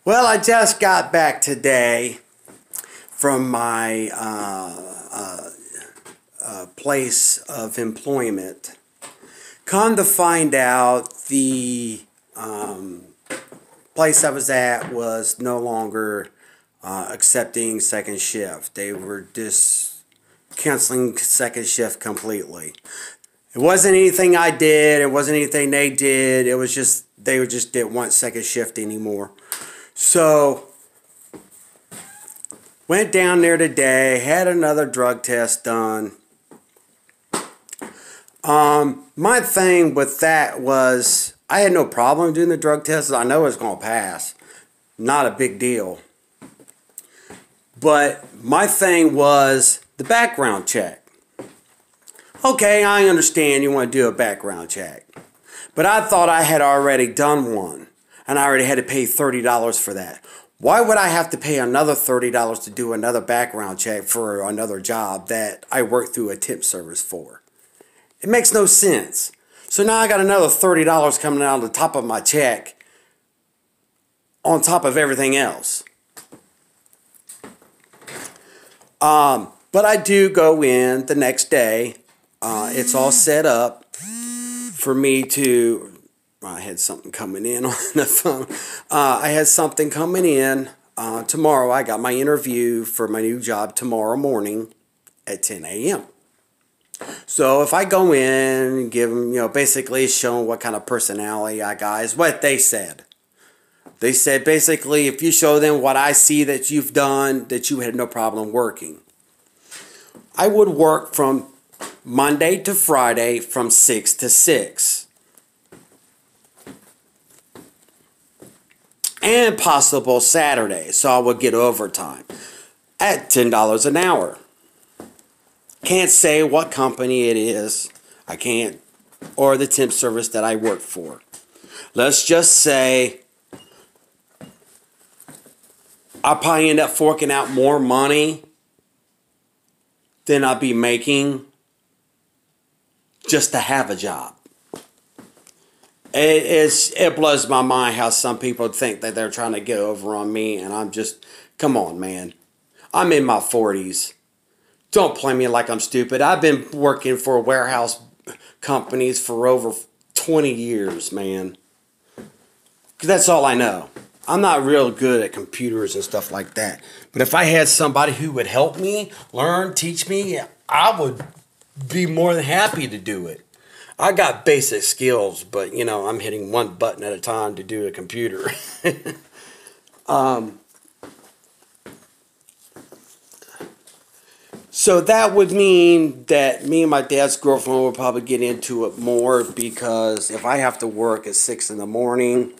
Well, I just got back today from my place of employment. Come to find out, the place I was at was no longer accepting second shift. They were just canceling second shift completely. It wasn't anything I did. It wasn't anything they did. It was just they just didn't want second shift anymore. So went down there today, had another drug test done. My thing with that was I had no problem doing the drug test. I know it's going to pass. Not a big deal. But my thing was the background check. Okay, I understand you want to do a background check. But I thought I had already done one. And I already had to pay $30 for that. Why would I have to pay another $30 to do another background check for another job that I worked through a tip service for? It makes no sense. So now I got another $30 coming out of the top of my check on top of everything else. But I do go in the next day. It's all set up for me to... I had something coming in on the phone. I had something coming in tomorrow. I got my interview for my new job tomorrow morning at 10 a.m. So if I go in and give them, basically showing what kind of personality I got, is what they said. They said basically if you show them what I see that you've done, that you had no problem working. I would work from Monday to Friday from 6 to 6. And possible Saturday, so I would get overtime at $10 an hour. Can't say what company it is. I can't, or the temp service that I work for. Let's just say I'll probably end up forking out more money than I'll be making just to have a job. It blows my mind how some people think that they're trying to get over on me, and I'm just, come on, man. I'm in my 40s. Don't play me like I'm stupid. I've been working for warehouse companies for over 20 years, man. 'Cause that's all I know. I'm not real good at computers and stuff like that. But if I had somebody who would help me, learn, teach me, I would be more than happy to do it. I got basic skills, but, I'm hitting one button at a time to do a computer. So that would mean that me and my dad's girlfriend will probably get into it more, because if I have to work at 6 in the morning,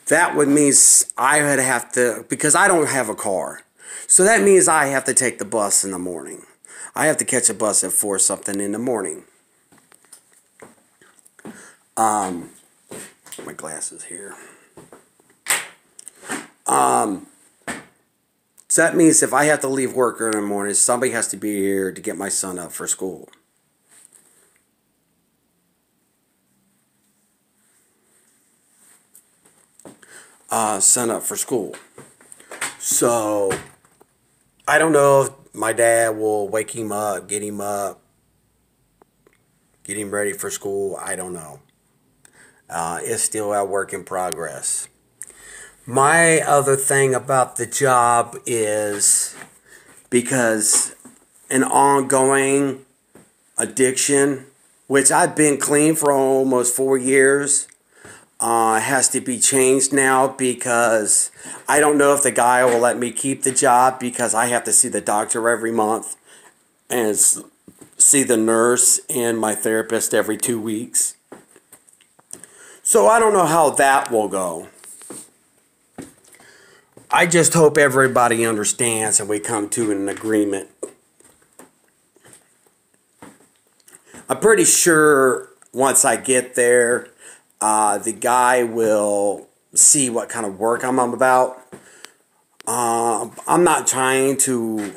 that would mean I would have to, because I don't have a car. So that means I have to take the bus in the morning. I have to catch a bus at 4 something in the morning. My glasses here. So that means if I have to leave work early in the morning, somebody has to be here to get my son up for school. Son up for school. So I don't know if my dad will wake him up, get him ready for school. I don't know. It's still a work in progress. My other thing about the job is, because an ongoing addiction, which I've been clean for almost 4 years, has to be changed now, because I don't know if the guy will let me keep the job, because I have to see the doctor every month and see the nurse and my therapist every 2 weeks. So I don't know how that will go. I just hope everybody understands and we come to an agreement. I'm pretty sure once I get there, the guy will see what kind of work I'm about. I'm not trying to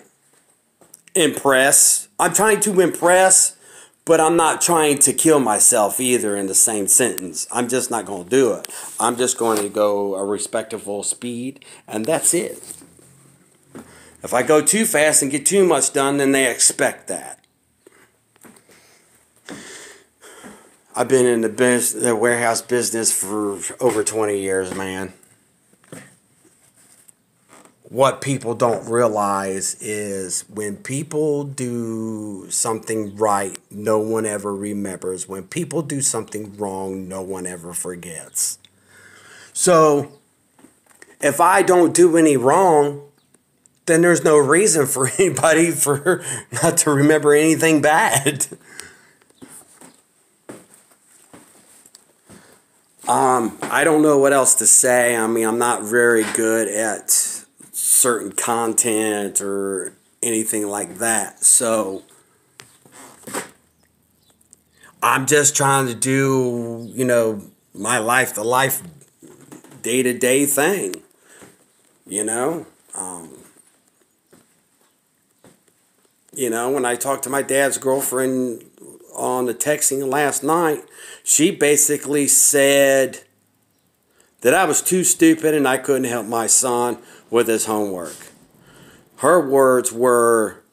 impress. I'm trying to impress, But I'm not trying to kill myself either in the same sentence. I'm just not going to do it. I'm just going to go a respectable speed, and that's it. If I go too fast and get too much done, then they expect that. I've been in the warehouse business for over 20 years, man. What people don't realize is when people do something right, no one ever remembers. When people do something wrong, no one ever forgets. So, if I don't do any wrong, then there's no reason for anybody for not to remember anything bad. I don't know what else to say. I mean, I'm not very good at certain content or anything like that. So, I'm just trying to do, my life, the life day-to-day thing, when I talked to my dad's girlfriend on the texting last night, she basically said that I was too stupid and I couldn't help my son with his homework. Her words were,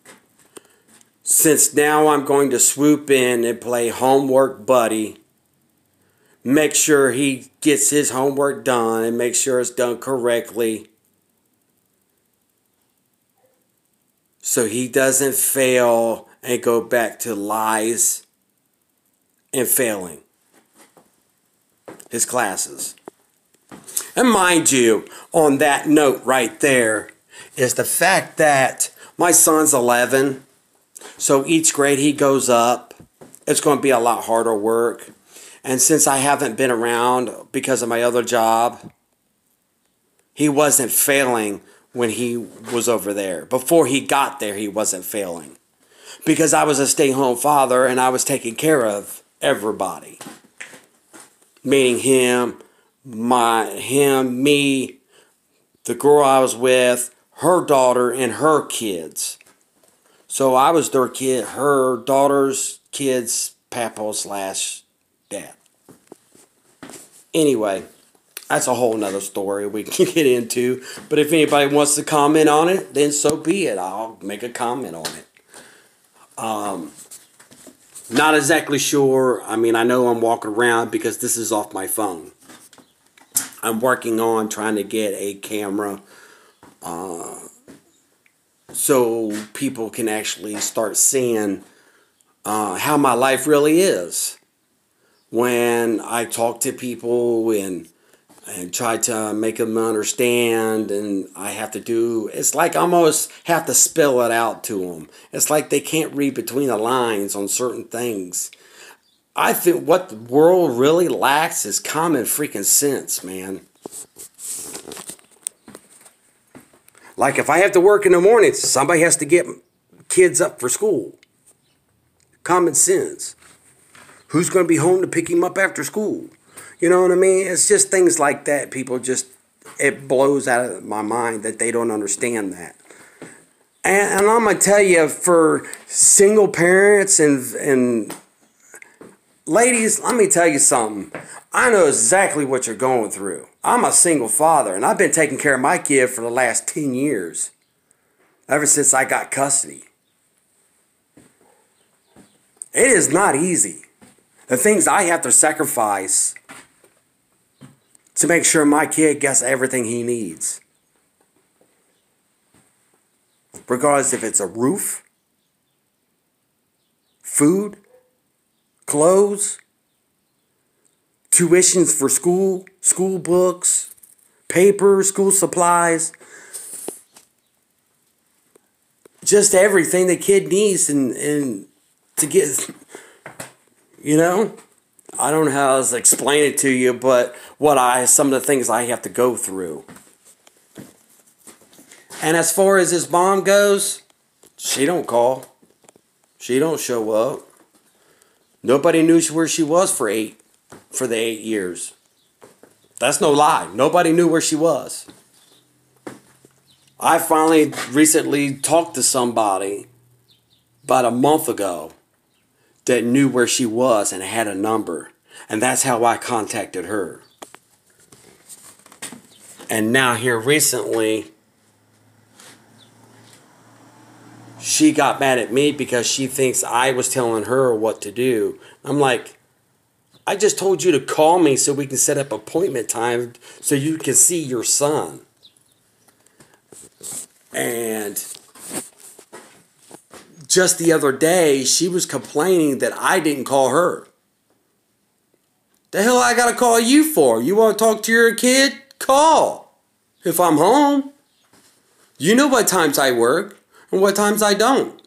since now I'm going to swoop in and play homework buddy, make sure he gets his homework done and make sure it's done correctly so he doesn't fail and go back to lies and failing his classes. And mind you, on that note right there is the fact that my son's 11, so each grade he goes up, it's going to be a lot harder work. And since I haven't been around because of my other job, he wasn't failing when he was over there. Before he got there, he wasn't failing. Because I was a stay-home father and I was taking care of everybody. Meaning him, me, the girl I was with, her daughter, and her kids. So I was her daughter's kids' papa/dad. Anyway, that's a whole nother story we can get into. But if anybody wants to comment on it, then so be it. I'll make a comment on it. Not exactly sure. I mean, I know I'm walking around because this is off my phone. I'm working on trying to get a camera so people can actually start seeing how my life really is. When I talk to people and try to make them understand, and I have to do, it's like I almost have to spell it out to them. It's like they can't read between the lines on certain things. I think what the world really lacks is common freaking sense, man. Like if I have to work in the morning, somebody has to get kids up for school. Common sense. Who's going to be home to pick him up after school? You know what I mean? It's just things like that. People just, it blows out of my mind that they don't understand that. And I'm going to tell you, for single parents and ladies, let me tell you something. I know exactly what you're going through. I'm a single father, and I've been taking care of my kid for the last 10 years. Ever since I got custody. It is not easy. The things I have to sacrifice to make sure my kid gets everything he needs. Regardless if it's a roof, food, clothes, tuitions for school, school books, paper, school supplies. Just everything the kid needs and to get, I don't know how else to explain it to you, but some of the things I have to go through. And as far as his mom goes, she don't call. She don't show up. Nobody knew where she was for the 8 years. That's no lie. Nobody knew where she was. I finally recently talked to somebody about a month ago that knew where she was and had a number. And that's how I contacted her. And now here recently, she got mad at me because she thinks I was telling her what to do. I'm like, I just told you to call me so we can set up appointment time so you can see your son. And just the other day, she was complaining that I didn't call her. The hell I gotta call you for? You want to talk to your kid? Call. If I'm home. You know what times I work and what times I don't.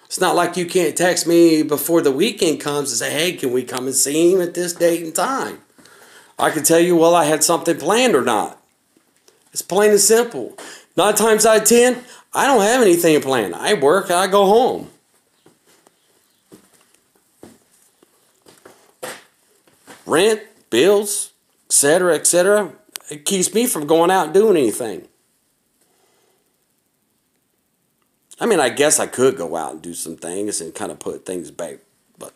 It's not like you can't text me before the weekend comes and say, hey, can we come and see him at this date and time? I can tell you, well, I had something planned or not. It's plain and simple. 9 times out of 10, I don't have anything planned. I work, I go home. Rent, bills, etc., etc. It keeps me from going out and doing anything. I mean, I guess I could go out and do some things and kind of put things back. But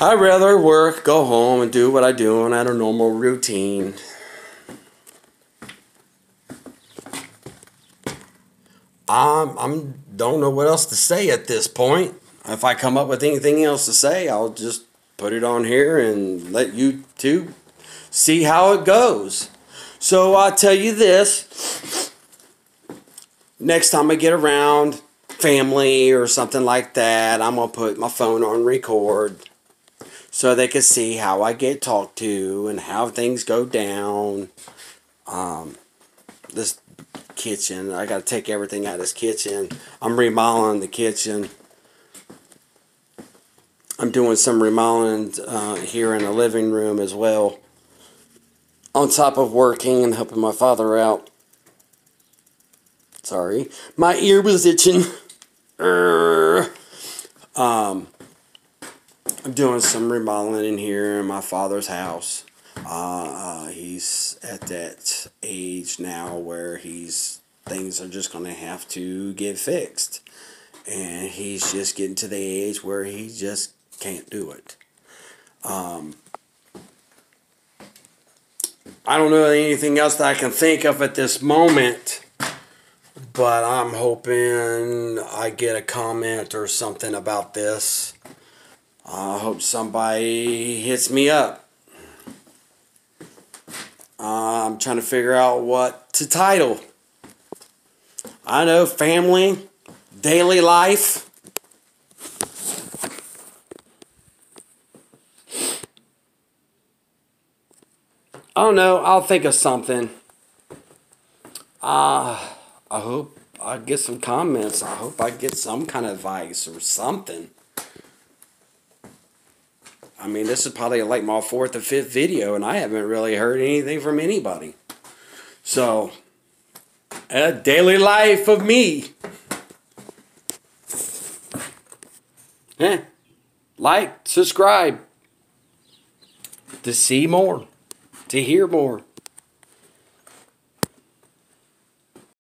I'd rather work, go home, and do what I do and have a normal routine. Don't know what else to say at this point. If I come up with anything else to say, I'll just put it on here and let you two see how it goes. So I'll tell you this. Next time I get around family or something like that, I'm going to put my phone on record so they can see how I get talked to and how things go down. This kitchen, I got to take everything out of this kitchen. I'm remodeling the kitchen. I'm doing some remodeling here in the living room as well, on top of working and helping my father out. Sorry, my ear was itching. I'm doing some remodeling in here in my father's house. He's at that age now where things are just going to have to get fixed. And he's just getting to the age where he just can't do it. I don't know anything else that I can think of at this moment, but I'm hoping I get a comment or something about this. I hope somebody hits me up. I'm trying to figure out what to title. I know, family, daily life. I don't know. I'll think of something. I hope I get some comments. I hope I get some kind of advice or something. I mean, this is probably like my 4th or 5th video, and I haven't really heard anything from anybody. So, a daily life of me. Like, subscribe to see more, to hear more.